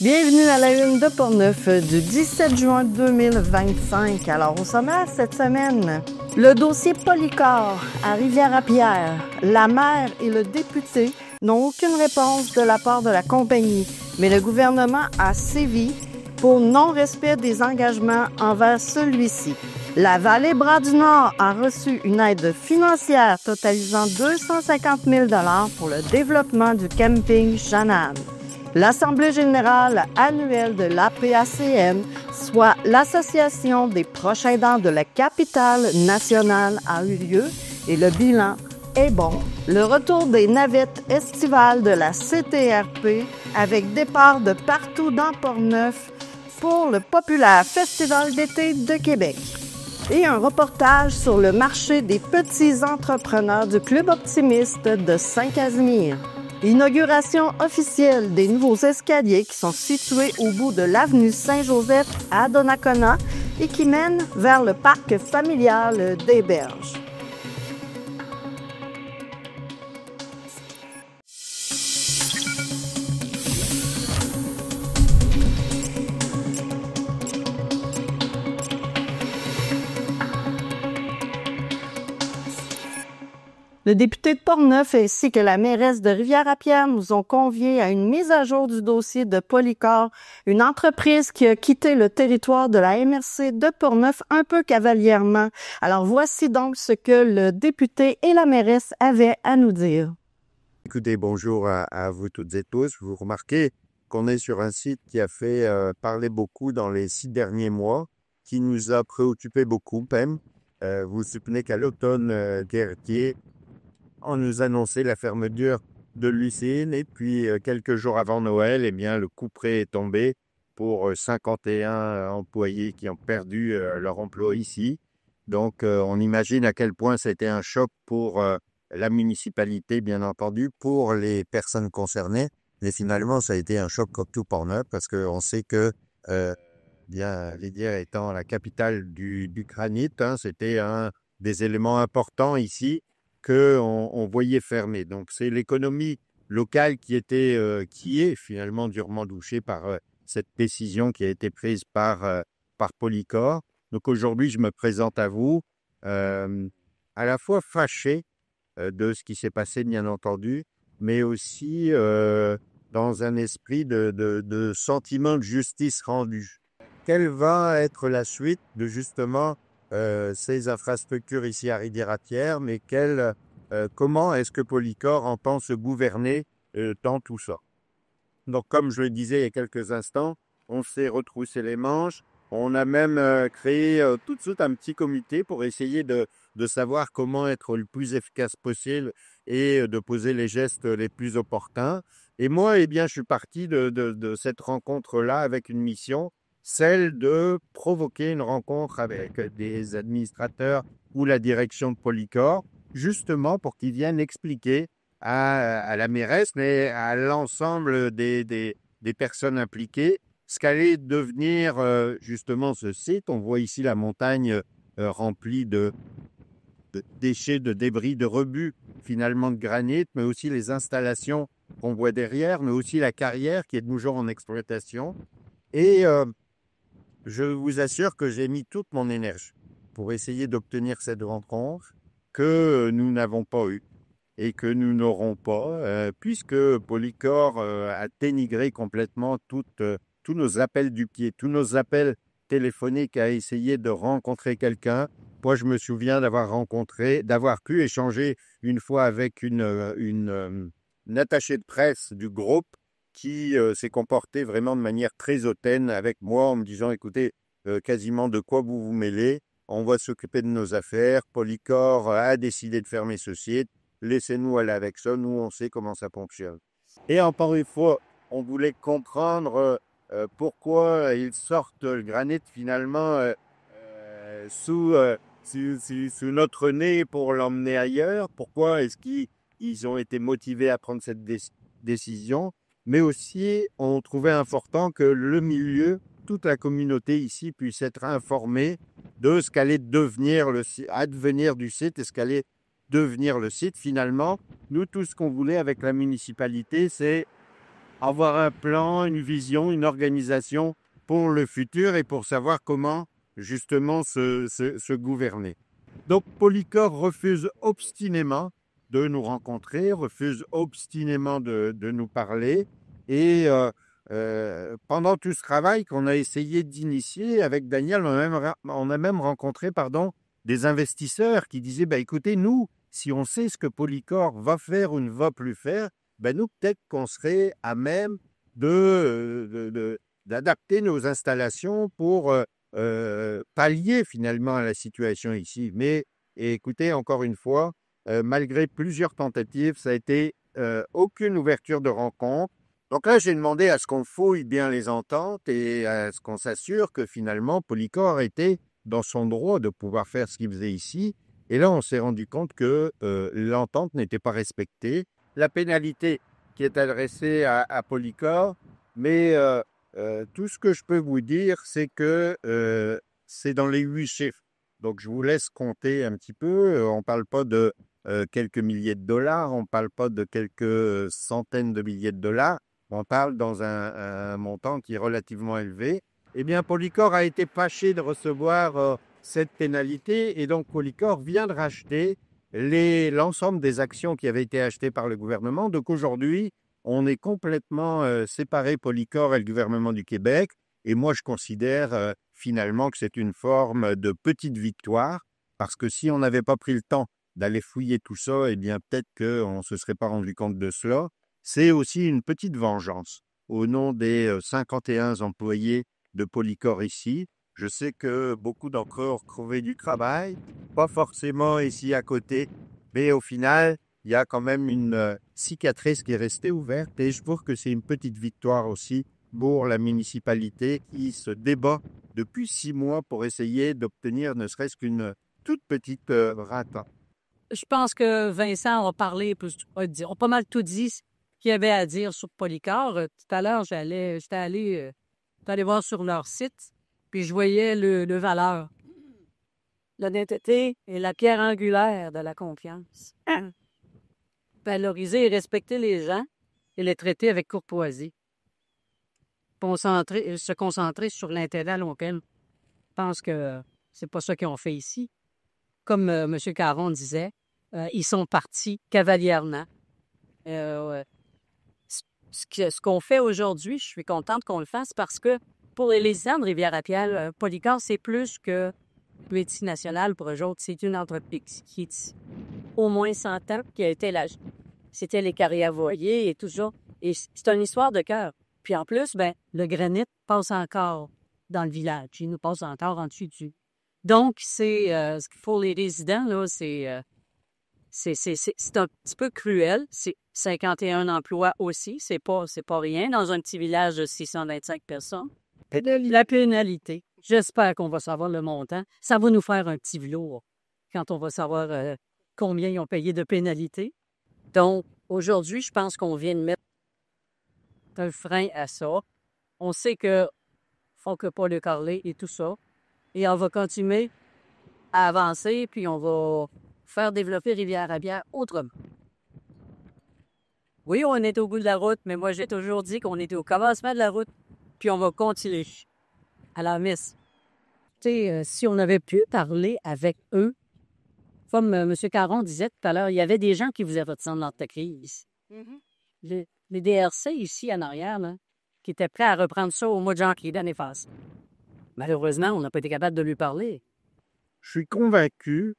Bienvenue à la une de Portneuf du 17 juin 2025. Alors, au sommaire cette semaine, le dossier Polycor à Rivière-à-Pierre. La maire et le député n'ont aucune réponse de la part de la compagnie, mais le gouvernement a sévi pour non-respect des engagements envers celui-ci. La vallée Bras-du-Nord a reçu une aide financière totalisant 250 000 $ pour le développement du camping Jeanne-Anne. L'Assemblée générale annuelle de l'APACN, soit l'Association des proches aidants de la capitale nationale, a eu lieu et le bilan est bon. Le retour des navettes estivales de la CTRP avec départ de partout dans Portneuf pour le populaire Festival d'été de Québec. Et un reportage sur le marché des petits entrepreneurs du Club optimiste de Saint-Casimir. Inauguration officielle des nouveaux escaliers qui sont situés au bout de l'avenue Saint-Joseph à Donnacona et qui mènent vers le parc familial des Berges. Le député de Portneuf ainsi que la mairesse de Rivière-à-Pierre nous ont conviés à une mise à jour du dossier de Polycor, une entreprise qui a quitté le territoire de la MRC de Portneuf un peu cavalièrement. Alors voici donc ce que le député et la mairesse avaient à nous dire. Écoutez, bonjour à vous toutes et tous. Vous remarquez qu'on est sur un site qui a fait parler beaucoup dans les 6 derniers mois, qui nous a préoccupé beaucoup même. Vous vous souvenez qu'à l'automne dernier, on nous annonçait la fermeture de l'usine et puis quelques jours avant Noël, eh bien, le couperet est tombé pour 51 employés qui ont perdu leur emploi ici. Donc, on imagine à quel point c'était un choc pour la municipalité, bien entendu, pour les personnes concernées. Mais finalement, ça a été un choc comme tout Portneuf parce qu'on sait que, bien, Rivière étant la capitale du granit, c'était un des éléments importants ici qu'on voyait fermer. Donc, c'est l'économie locale qui est finalement durement touchée par cette décision qui a été prise par Polycor. Donc, aujourd'hui, je me présente à vous à la fois fâché de ce qui s'est passé, bien entendu, mais aussi dans un esprit de sentiment de justice rendue. Quelle va être la suite de justement ces infrastructures ici à Rivière-à-Pierre, mais comment est-ce que Polycor entend se gouverner dans tout ça? Donc, comme je le disais il y a quelques instants, on s'est retroussé les manches. On a même créé tout de suite un petit comité pour essayer de savoir comment être le plus efficace possible et de poser les gestes les plus opportuns. Et moi, eh bien, je suis parti de cette rencontre-là avec une mission, celle de provoquer une rencontre avec des administrateurs ou la direction de Polycor, justement pour qu'ils viennent expliquer à la mairesse, mais à l'ensemble des personnes impliquées, ce qu'allait devenir justement ce site. On voit ici la montagne remplie de déchets, de débris, de rebuts finalement de granit, mais aussi les installations qu'on voit derrière, mais aussi la carrière qui est toujours en exploitation. Et je vous assure que j'ai mis toute mon énergie pour essayer d'obtenir cette rencontre que nous n'avons pas eue et que nous n'aurons pas, puisque Polycor a dénigré complètement tous nos appels du pied, tous nos appels téléphoniques à essayer de rencontrer quelqu'un. Moi, je me souviens d'avoir pu échanger une fois avec une attachée de presse du groupe qui s'est comportée vraiment de manière très hautaine avec moi en me disant, écoutez, quasiment de quoi vous vous mêlez, on va s'occuper de nos affaires, Polycor a décidé de fermer ce site, laissez-nous aller avec ça, nous on sait comment ça fonctionne. Et encore une fois, on voulait comprendre pourquoi ils sortent le granit finalement sous notre nez pour l'emmener ailleurs, pourquoi est-ce qu'ils ont été motivés à prendre cette décision, mais aussi on trouvait important que le milieu, toute la communauté ici puisse être informée de ce qu'allait advenir du site et ce qu'allait devenir le site. Finalement, nous, tout ce qu'on voulait avec la municipalité, c'est avoir un plan, une vision, une organisation pour le futur et pour savoir comment justement se gouverner. Donc Polycor refuse obstinément de nous rencontrer, refuse obstinément de nous parler. Et pendant tout ce travail qu'on a essayé d'initier avec Daniel, on a même rencontré des investisseurs qui disaient, écoutez, nous, si on sait ce que Polycor va faire ou ne va plus faire, nous, peut-être qu'on serait à même d'adapter nos installations pour pallier finalement à la situation ici. Mais écoutez, encore une fois, malgré plusieurs tentatives, ça a été aucune ouverture de rencontre. Donc là, j'ai demandé à ce qu'on fouille bien les ententes et à ce qu'on s'assure que finalement, Polycor était dans son droit de pouvoir faire ce qu'il faisait ici. Et là, on s'est rendu compte que l'entente n'était pas respectée. La pénalité qui est adressée à Polycor, mais tout ce que je peux vous dire, c'est que c'est dans les 8 chiffres. Donc, je vous laisse compter un petit peu. On ne parle pas de quelques milliers de dollars, on ne parle pas de quelques centaines de milliers de dollars. On parle dans un montant qui est relativement élevé. Eh bien, Polycor a été fâché de recevoir cette pénalité et donc Polycor vient de racheter l'ensemble des actions qui avaient été achetées par le gouvernement. Donc aujourd'hui, on est complètement séparé, Polycor et le gouvernement du Québec. Et moi, je considère finalement que c'est une forme de petite victoire parce que si on n'avait pas pris le temps d'aller fouiller tout ça, eh bien peut-être qu'on ne se serait pas rendu compte de cela. C'est aussi une petite vengeance au nom des 51 employés de Polycor ici. Je sais que beaucoup d'entre eux ont retrouvé du travail, pas forcément ici à côté, mais au final, il y a quand même une cicatrice qui est restée ouverte et je trouve que c'est une petite victoire aussi pour la municipalité qui se débat depuis 6 mois pour essayer d'obtenir ne serait-ce qu'une toute petite rate. Je pense que Vincent a parlé, a pas mal tout dit ce qu'il y avait à dire sur Polycor. Tout à l'heure, j'étais allé voir sur leur site, puis je voyais le valeur. L'honnêteté est la pierre angulaire de la confiance. Valoriser et respecter les gens et les traiter avec courtoisie. Se concentrer sur l'intérêt à long terme. Je pense que c'est pas ça qu'ils ont fait ici. Comme M. Caron disait, ils sont partis cavalièrement. Ce qu'on fait aujourd'hui, je suis contente qu'on le fasse parce que pour les résidents de Rivière-à-Pierre, Polycor, c'est plus que multinational pour eux autres. C'est une entreprise qui est au moins 100 ans, qui a été là. C'était les Carrière-Voyer et tout ça. Et c'est une histoire de cœur. Puis en plus, le granit passe encore dans le village. Il nous passe encore en dessus du. Donc, c'est ce qu'il faut les résidents, là, c'est un petit peu cruel. C'est 51 emplois aussi. C'est pas rien dans un petit village de 625 personnes. La pénalité. J'espère qu'on va savoir le montant. Ça va nous faire un petit velours quand on va savoir combien ils ont payé de pénalité. Donc, aujourd'hui, je pense qu'on vient de mettre un frein à ça. On sait que faut que pas le carler et tout ça. Et on va continuer à avancer, puis on va faire développer Rivière-à-Pierre autrement. Oui, on est au bout de la route, mais moi, j'ai toujours dit qu'on était au commencement de la route, puis on va continuer. Alors, miss, tu sais, si on avait pu parler avec eux, comme M. Caron disait tout à l'heure, il y avait des gens qui vous avaient dans l'entreprise. Mm-hmm. Les DRC ici, en arrière, là, qui étaient prêts à reprendre ça au mois de janvier l'année passée. Malheureusement, on n'a pas été capable de lui parler. Je suis convaincu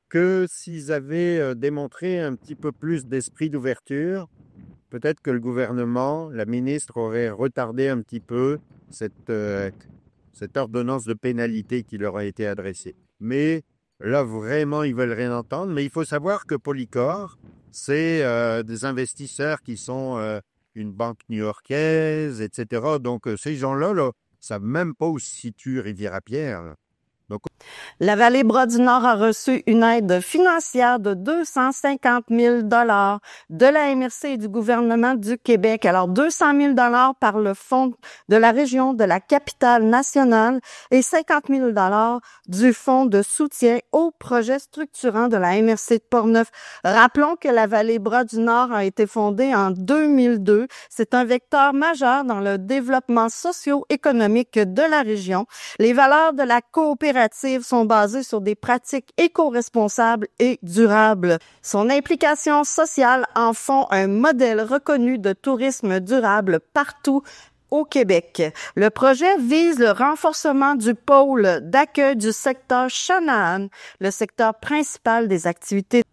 que s'ils avaient démontré un petit peu plus d'esprit d'ouverture, peut-être que le gouvernement, la ministre aurait retardé un petit peu cette ordonnance de pénalité qui leur a été adressée. Mais là, vraiment, ils veulent rien entendre. Mais il faut savoir que Polycor, c'est des investisseurs qui sont une banque new-yorkaise, etc. Donc, ces gens-là, savent même pas où se situe Rivière-à-Pierre. Donc... La vallée Bras-du-Nord a reçu une aide financière de 250 000 de la MRC et du gouvernement du Québec. Alors, 200 000 par le Fonds de la région de la Capitale-Nationale et 50 000 du Fonds de soutien aux projets structurants de la MRC de Portneuf. Rappelons que la vallée Bras-du-Nord a été fondée en 2002. C'est un vecteur majeur dans le développement socio-économique de la région. Les valeurs de la coopérative sont basées sur des pratiques éco-responsables et durables. Son implication sociale en font un modèle reconnu de tourisme durable partout au Québec. Le projet vise le renforcement du pôle d'accueil du secteur Channahon, le secteur principal des activités.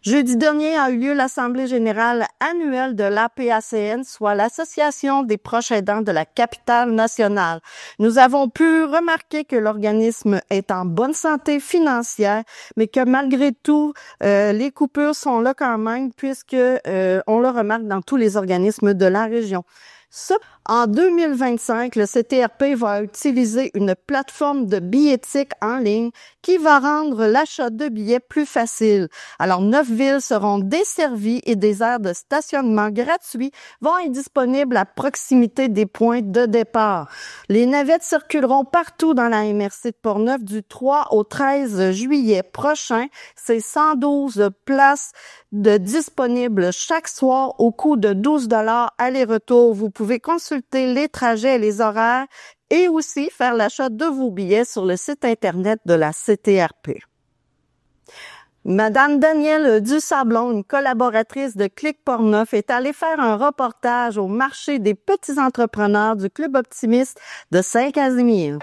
Jeudi dernier a eu lieu l'Assemblée générale annuelle de l'APACN, soit l'Association des proches aidants de la Capitale-Nationale. Nous avons pu remarquer que l'organisme est en bonne santé financière, mais que malgré tout, les coupures sont là quand même, puisque on le remarque dans tous les organismes de la région. En 2025, le CTRP va utiliser une plateforme de billettique en ligne qui va rendre l'achat de billets plus facile. Alors, 9 villes seront desservies et des aires de stationnement gratuits vont être disponibles à proximité des points de départ. Les navettes circuleront partout dans la MRC de Portneuf du 3 au 13 juillet prochain. C'est 112 places disponibles chaque soir au coût de 12 $ aller-retour. Vous pouvez consulter les trajets et les horaires et aussi faire l'achat de vos billets sur le site Internet de la CTRP. Madame Danielle Dusablon, une collaboratrice de Clic Portneuf, est allée faire un reportage au marché des petits entrepreneurs du Club optimiste de Saint-Casimir.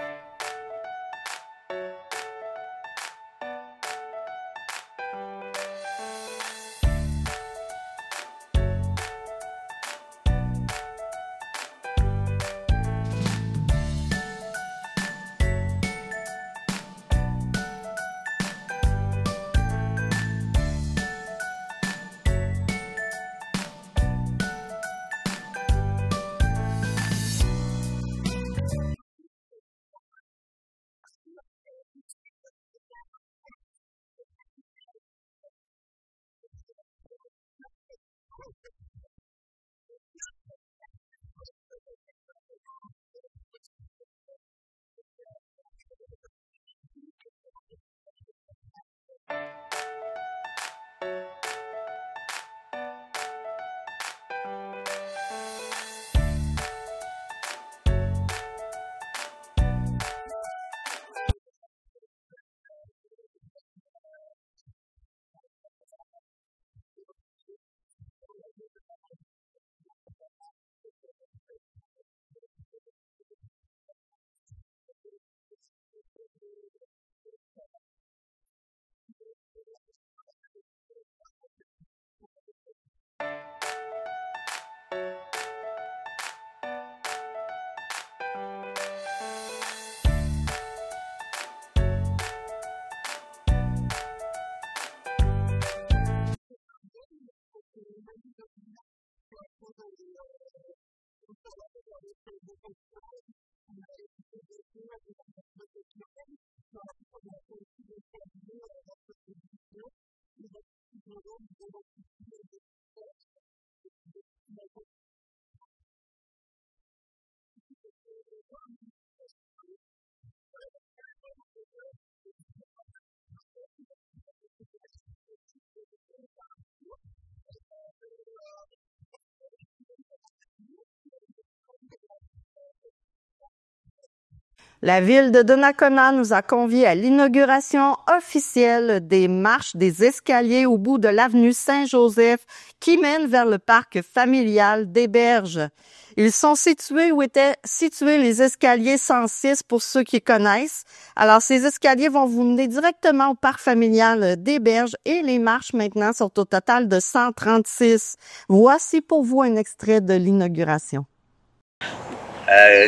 La ville de Donnacona nous a conviés à l'inauguration officielle des marches des escaliers au bout de l'avenue Saint-Joseph qui mène vers le parc familial des Berges. Ils sont situés où étaient situés les escaliers 106 pour ceux qui connaissent. Alors, ces escaliers vont vous mener directement au parc familial des Berges et les marches maintenant sont au total de 136. Voici pour vous un extrait de l'inauguration.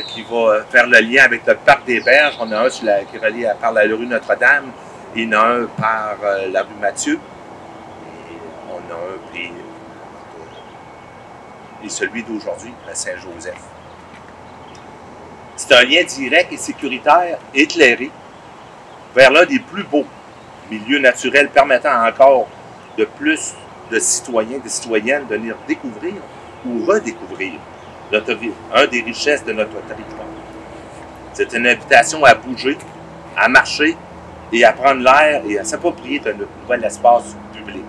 Qui va faire le lien avec le parc des Berges. On a un qui relie par la rue Notre-Dame, il y en a un par la rue Mathieu, et on a un et celui d'aujourd'hui, à Saint-Joseph. C'est un lien direct et sécuritaire, éclairé, vers l'un des plus beaux milieux naturels permettant encore de plus de citoyens, de citoyennes de venir découvrir ou redécouvrir un des richesses de notre territoire. C'est une invitation à bouger, à marcher et à prendre l'air et à s'approprier de notre nouvel espace public.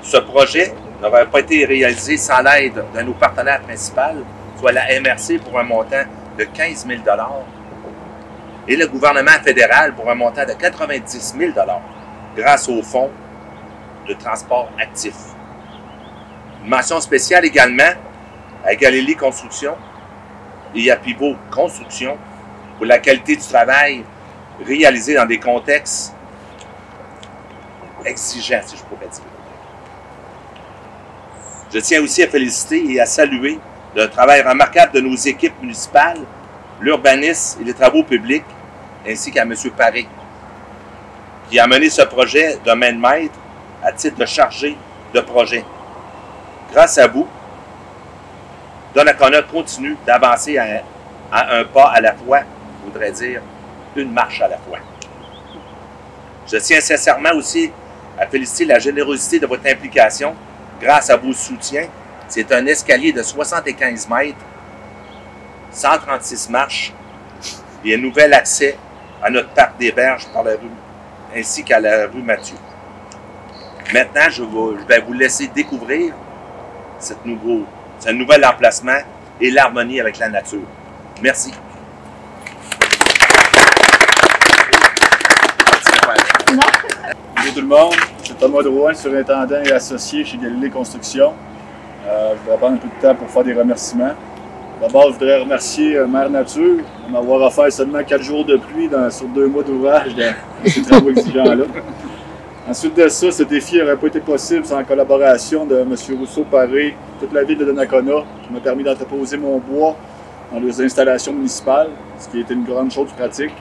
Ce projet n'aurait pas été réalisé sans l'aide de nos partenaires principaux, soit la MRC pour un montant de 15 000 $ et le gouvernement fédéral pour un montant de 90 000 $ grâce au fonds de transport actif. Une mention spéciale également à Galilée Construction et à Pivot Construction pour la qualité du travail réalisé dans des contextes exigeants, si je pourrais dire. Je tiens aussi à féliciter et à saluer le travail remarquable de nos équipes municipales, l'urbanisme et les travaux publics, ainsi qu'à M. Paré, qui a mené ce projet de main de maître à titre de chargé de projet. Grâce à vous, Donnacona continue d'avancer à un pas à la fois, je voudrais dire une marche à la fois. Je tiens sincèrement aussi à féliciter la générosité de votre implication. Grâce à vos soutiens, c'est un escalier de 75 mètres, 136 marches et un nouvel accès à notre parc des Berges par la rue, ainsi qu'à la rue Mathieu. Maintenant, je vais vous laisser découvrir ce nouvel emplacement et l'harmonie avec la nature. Merci. Bonjour tout le monde, c'est Thomas Drouin, surintendant et associé chez Galilée Construction. Je voudrais prendre un peu de temps pour faire des remerciements. D'abord, je voudrais remercier Mère Nature de m'avoir offert seulement 4 jours de pluie sur 2 mois d'ouvrage dans ces travaux exigeants-là. Ensuite de ça, ce défi n'aurait pas été possible sans la collaboration de M. Rousseau-Paré, toute la ville de Donnacona, qui m'a permis d'entreposer mon bois dans les installations municipales, ce qui a été une grande chose pratique.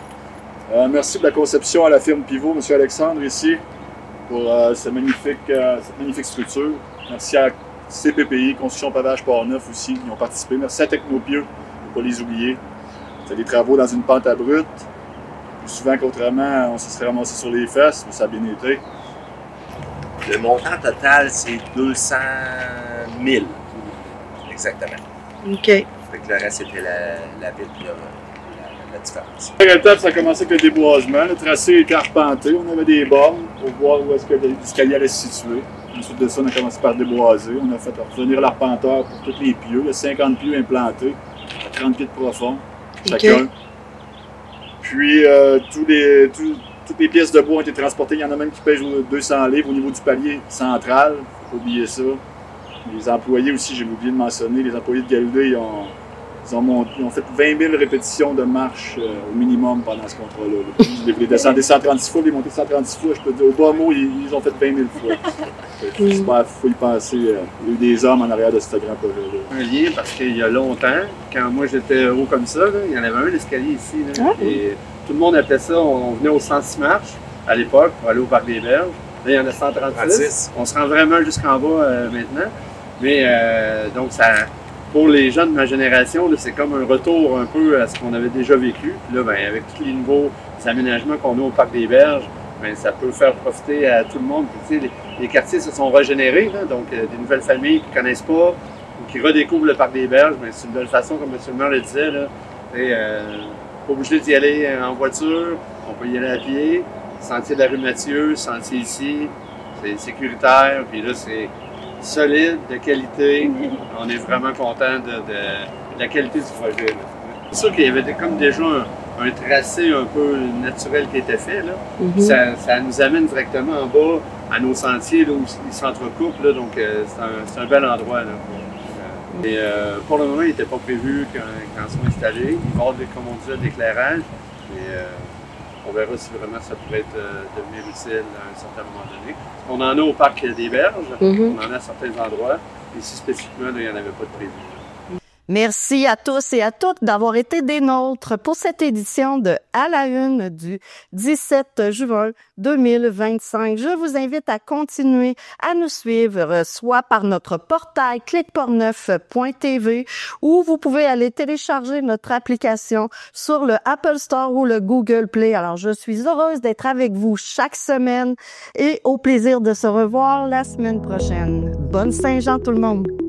Merci de la conception à la firme Pivot, M. Alexandre ici, pour cette magnifique structure. Merci à CPPI, Construction Pavage Port-Neuf aussi, qui ont participé. Merci à Technopieux, pour ne pas les oublier. C'est des travaux dans une pente abrupte. Plus souvent qu'autrement, on se serait ramassé sur les fesses, mais ça a bien été. Le montant total, c'est 200 000. Exactement. OK. Fait que le reste, c'était la ville qui a la différence. En réalité, ça a commencé avec le déboisement. Le tracé était arpenté. On avait des bornes pour voir où est-ce que l'escalier allait se situer. Ensuite de ça, on a commencé par déboiser. On a fait revenir l'arpenteur pour tous les pieux. Il y a 50 pieux implantés, à 30 pieds de profond, chacun. Okay. Puis, toutes les pièces de bois ont été transportées. Il y en a même qui pèsent 200 livres au niveau du palier central. Faut pas oublier ça. Les employés aussi, j'ai oublié de mentionner, les employés de Galilée, ils ont fait 20 000 répétitions de marche au minimum pendant ce contrat-là. Les descendus 136 fois, les montés 136 fois, je peux te dire, au bas mot, ils ont fait 20 000 fois. J'espère qu'il faut y penser. Il y a eu des hommes en arrière de ce grand projet-là. Un lien parce qu'il y a longtemps, quand moi j'étais haut comme ça, là, il y en avait un l'escalier ici. Là, et tout le monde appelait ça, on venait au 106 marches à l'époque pour aller au Parc des Berges. Là, il y en a 136. On se rend vraiment jusqu'en bas maintenant. Mais donc, pour les gens de ma génération, c'est comme un retour un peu à ce qu'on avait déjà vécu. Puis là, ben, avec tous les nouveaux aménagements qu'on a au Parc des Berges, ben, ça peut faire profiter à tout le monde. Puis, les quartiers se sont régénérés, là, donc des nouvelles familles qui ne connaissent pas ou qui redécouvrent le Parc des Berges. Ben, c'est une belle façon, comme M. le maire le disait. Pas obligé d'y aller en voiture, on peut y aller à pied. Sentier de la rue Mathieu, sentier ici, c'est sécuritaire. Puis là, c'est solide, de qualité. On est vraiment content de la qualité du projet. C'est sûr qu'il y avait comme déjà un tracé un peu naturel qui était fait. Là. Ça nous amène directement en bas à nos sentiers là, où ils s'entrecoupent. Donc c'est un bel endroit. Là. Et pour le moment, il n'était pas prévu quand soit installé. Il va y avoir, comme on disait, de l'éclairage. On verra si vraiment ça pourrait devenir utile à un certain moment donné. On en a au Parc des Berges, on en a à certains endroits. Ici, spécifiquement, là, il n'y en avait pas de prévu. Merci à tous et à toutes d'avoir été des nôtres pour cette édition de À la Une du 17 juin 2025. Je vous invite à continuer à nous suivre, soit par notre portail cliqueportneuf.tv ou vous pouvez aller télécharger notre application sur le Apple Store ou le Google Play. Alors, je suis heureuse d'être avec vous chaque semaine et au plaisir de se revoir la semaine prochaine. Bonne Saint-Jean tout le monde!